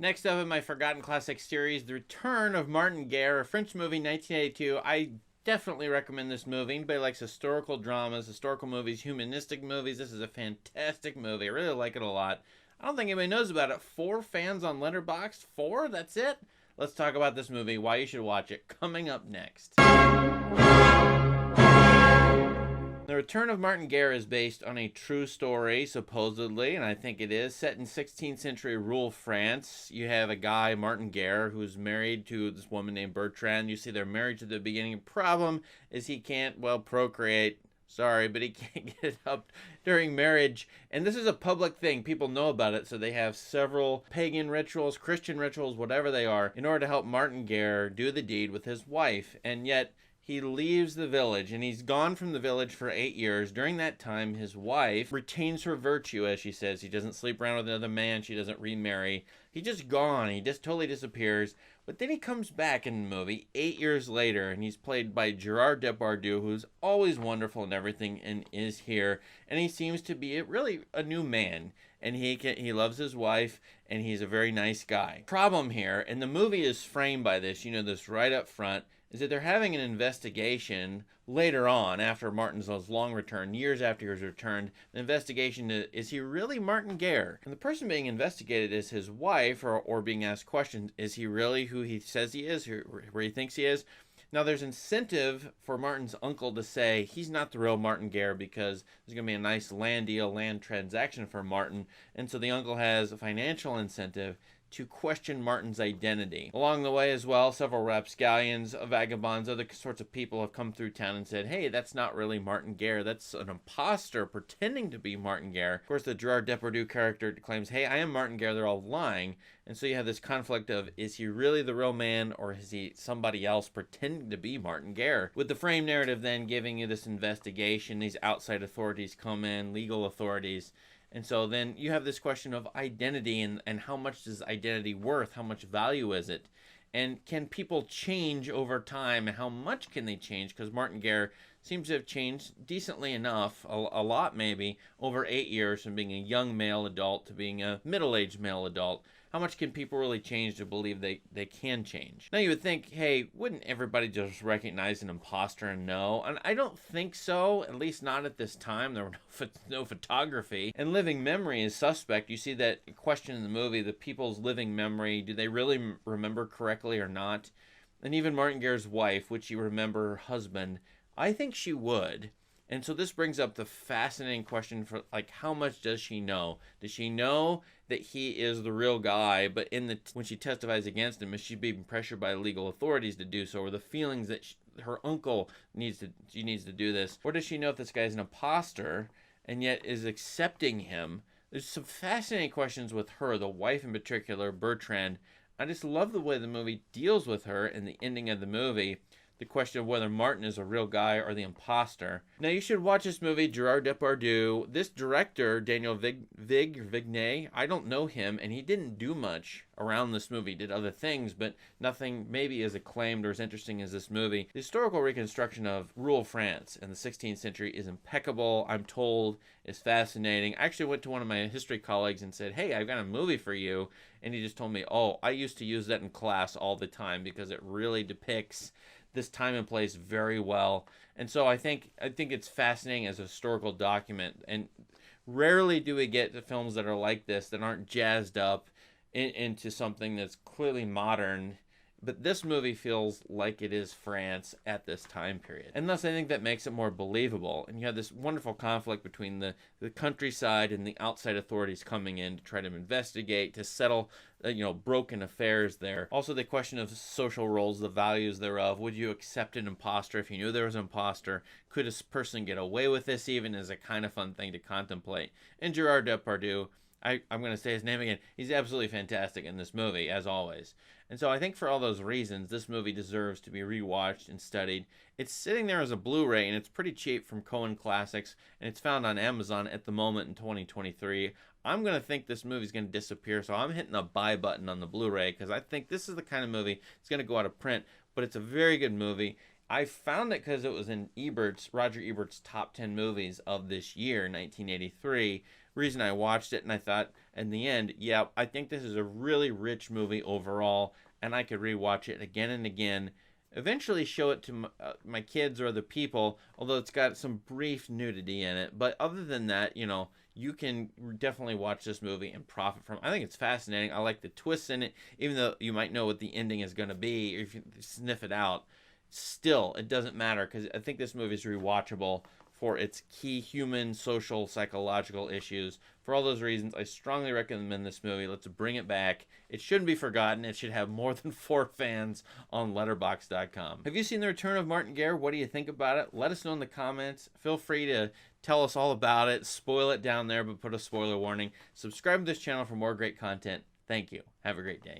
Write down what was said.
Next up in my Forgotten Classics series, The Return of Martin Guerre, a French movie, 1982. I definitely recommend this movie. Anybody likes historical dramas, historical movies, humanistic movies, this is a fantastic movie. I really like it a lot. I don't think anybody knows about it. 4 fans on Letterboxd. 4? That's it? Let's talk about this movie, why you should watch it, coming up next. The Return of Martin Guerre is based on a true story, supposedly, and I think it is, set in 16th century rural France. You have a guy, Martin Guerre, who's married to this woman named Bertrand. You see their marriage at the beginning. Problem is he can't, well, procreate. Sorry, but he can't get it up during marriage. And this is a public thing. People know about it, so they have several pagan rituals, Christian rituals, whatever they are, in order to help Martin Guerre do the deed with his wife. And yet, he leaves the village, and he's gone from the village for 8 years. During that time, his wife retains her virtue, as she says. He doesn't sleep around with another man. She doesn't remarry. He's just gone. He just totally disappears. But then he comes back in the movie 8 years later, and he's played by Gerard Depardieu, who's always wonderful and everything, and is here. And he seems to be really a new man. And he loves his wife, and he's a very nice guy. Problem here, and the movie is framed by this, you know this right up front, is that they're having an investigation later on, after Martin's long return, years after he's returned. The investigation is he really Martin Guerre? And the person being investigated is his wife, or being asked questions, is he really who he says he is, where he thinks he is? Now, there's incentive for Martin's uncle to say he's not the real Martin Guerre because there's going to be a nice land deal, land transaction for Martin. And so the uncle has a financial incentive to question Martin's identity. Along the way as well, several rapscallions, vagabonds, other sorts of people have come through town and said, hey, that's not really Martin Guerre. That's an imposter pretending to be Martin Guerre. Of course, the Gerard Depardieu character claims, hey, I am Martin Guerre. They're all lying. And so you have this conflict of, is he really the real man, or is he somebody else pretending to be Martin Guerre? With the frame narrative then giving you this investigation, these outside authorities come in, legal authorities. And so then you have this question of identity, and how much is identity worth? How much value is it? And can people change over time, and how much can they change? Because Martin Guerre seems to have changed decently enough, a lot maybe, over 8 years from being a young male adult to being a middle-aged male adult. How much can people really change to believe they can change? Now you would think, hey, wouldn't everybody just recognize an imposter and know? And I don't think so, at least not at this time. There were no photography. And living memory is suspect. You see that question in the movie, the people's living memory, do they really remember correctly or not? And even Martin Guerre's wife, would she remember her husband? I think she would. And so this brings up the fascinating question for, like, how much does she know? Does she know that he is the real guy, but when she testifies against him, is she being pressured by legal authorities to do so, or the feelings that her uncle needs to do this? Or does she know if this guy is an imposter and yet is accepting him? There's some fascinating questions with her, the wife in particular, Bertrand. I just love the way the movie deals with her in the ending of the movie. The question of whether Martin is a real guy or the imposter. Now, you should watch this movie, Gerard Depardieu. This director, Daniel Vignay, I don't know him, and he didn't do much around this movie. He did other things, but nothing maybe as acclaimed or as interesting as this movie. The historical reconstruction of rural France in the 16th century is impeccable, I'm told, is fascinating. I actually went to one of my history colleagues and said, hey, I've got a movie for you, and he just told me, oh, I used to use that in class all the time because it really depicts this time and place very well. And so I think it's fascinating as a historical document, and rarely do we get the films that are like this, that aren't jazzed up into something that's clearly modern. But this movie feels like it is France at this time period. And thus I think that makes it more believable. And you have this wonderful conflict between the countryside and the outside authorities coming in to try to investigate, to settle broken affairs there. Also the question of social roles, the values thereof. Would you accept an imposter if you knew there was an imposter? Could a person get away with this even, as a kind of fun thing to contemplate? And Gerard Depardieu, I'm going to say his name again. He's absolutely fantastic in this movie, as always. And so I think for all those reasons, this movie deserves to be rewatched and studied. It's sitting there as a Blu-ray, and it's pretty cheap from Cohen Classics, and it's found on Amazon at the moment in 2023. I'm going to think this movie's going to disappear, so I'm hitting the buy button on the Blu-ray, because I think this is the kind of movie that's going to go out of print, but it's a very good movie. I found it because it was in Roger Ebert's top 10 movies of this year, 1983, reason I watched it, and I thought in the end, yeah, I think this is a really rich movie overall, and I could rewatch it again and again. Eventually, show it to my kids or other people, although it's got some brief nudity in it. But other than that, you can definitely watch this movie and profit from it. I think it's fascinating. I like the twists in it, even though you might know what the ending is going to be, or if you sniff it out. Still, it doesn't matter because I think this movie is rewatchable for its key human, social, psychological issues. For all those reasons, I strongly recommend this movie. Let's bring it back. It shouldn't be forgotten. It should have more than 4 fans on Letterboxd.com. Have you seen The Return of Martin Guerre? What do you think about it? Let us know in the comments. Feel free to tell us all about it. Spoil it down there, but put a spoiler warning. Subscribe to this channel for more great content. Thank you. Have a great day.